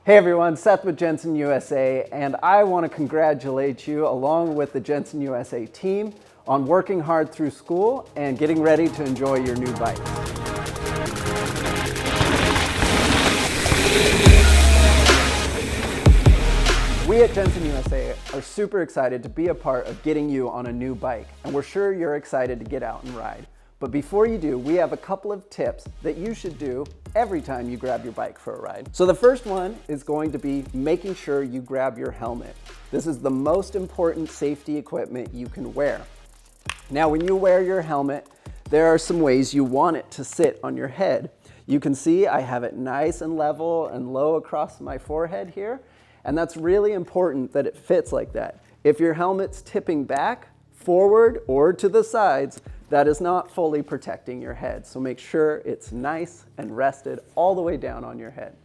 Hey everyone, Seth with Jenson USA, and I want to congratulate you along with the Jenson USA team on working hard through school and getting ready to enjoy your new bike. We at Jenson USA are super excited to be a part of getting you on a new bike, and we're sure you're excited to get out and ride. But before you do, we have a couple of tips that you should do every time you grab your bike for a ride. So the first one is going to be making sure you grab your helmet. This is the most important safety equipment you can wear. Now, when you wear your helmet, there are some ways you want it to sit on your head. You can see I have it nice and level and low across my forehead here, and that's really important that it fits like that. If your helmet's tipping back, forward, or to the sides, that is not fully protecting your head. So make sure it's nice and rested all the way down on your head.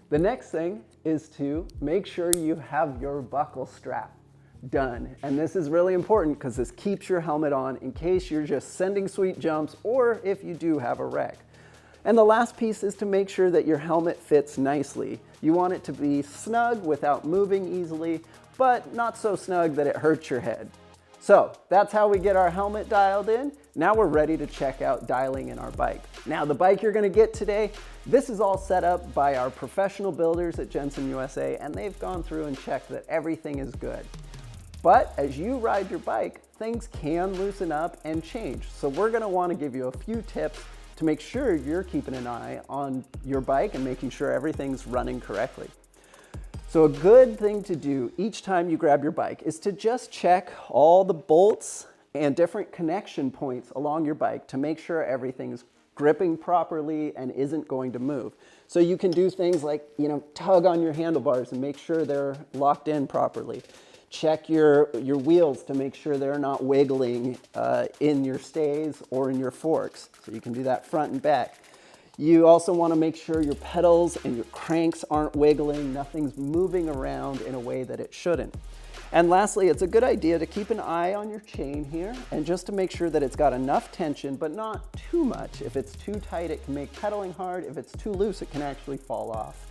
The next thing is to make sure you have your buckle strap done. And this is really important because this keeps your helmet on in case you're just sending sweet jumps or if you do have a wreck. And the last piece is to make sure that your helmet fits nicely. You want it to be snug without moving easily, but not so snug that it hurts your head. So that's how we get our helmet dialed in. Now we're ready to check out dialing in our bike. Now the bike you're gonna get today, this is all set up by our professional builders at Jenson USA, and they've gone through and checked that everything is good. But as you ride your bike, things can loosen up and change. So we're gonna wanna give you a few tips to make sure you're keeping an eye on your bike and making sure everything's running correctly. So a good thing to do each time you grab your bike is to just check all the bolts and different connection points along your bike to make sure everything's gripping properly and isn't going to move. So you can do things like, tug on your handlebars and make sure they're locked in properly. Check your wheels to make sure they're not wiggling in your stays or in your forks. So you can do that front and back. You also want to make sure your pedals and your cranks aren't wiggling, nothing's moving around in a way that it shouldn't. And lastly, it's a good idea to keep an eye on your chain here and just to make sure that it's got enough tension, but not too much. If it's too tight, it can make pedaling hard. If it's too loose, it can actually fall off.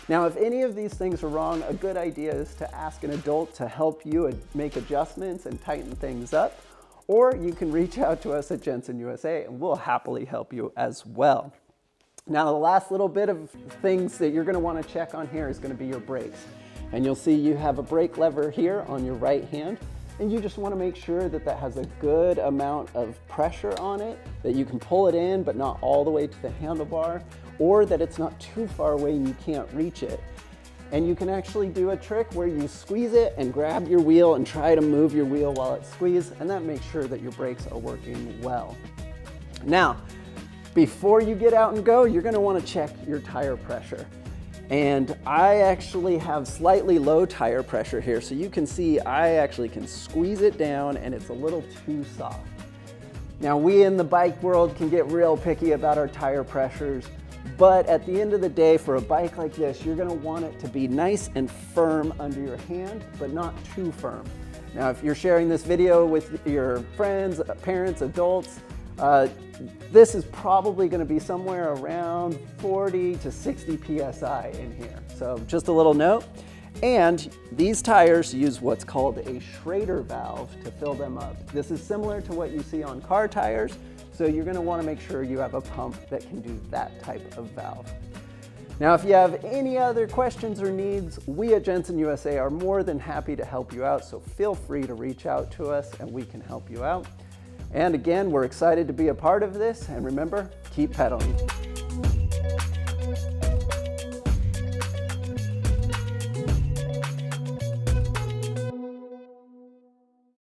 Now, if any of these things are wrong, a good idea is to ask an adult to help you make adjustments and tighten things up, or you can reach out to us at Jenson USA and we'll happily help you as well. Now, the last little bit of things that you're going to want to check on here is going to be your brakes. And you'll see you have a brake lever here on your right hand, and you just want to make sure that that has a good amount of pressure on it, that you can pull it in but not all the way to the handlebar, or that it's not too far away and you can't reach it. And you can actually do a trick where you squeeze it and grab your wheel and try to move your wheel while it's squeezed, and that makes sure that your brakes are working well. Now, before you get out and go, you're going to want to check your tire pressure. And I actually have slightly low tire pressure here, so you can see I actually can squeeze it down and it's a little too soft. Now, we in the bike world can get real picky about our tire pressures, but at the end of the day, for a bike like this, you're going to want it to be nice and firm under your hand, but not too firm. Now, if you're sharing this video with your friends, parents, adults, this is probably going to be somewhere around 40 to 60 PSI in here. So just a little note. And these tires use what's called a Schrader valve to fill them up. This is similar to what you see on car tires. So you're going to want to make sure you have a pump that can do that type of valve. Now, if you have any other questions or needs, we at Jenson USA are more than happy to help you out. So feel free to reach out to us and we can help you out. And again, we're excited to be a part of this. And remember, keep pedaling.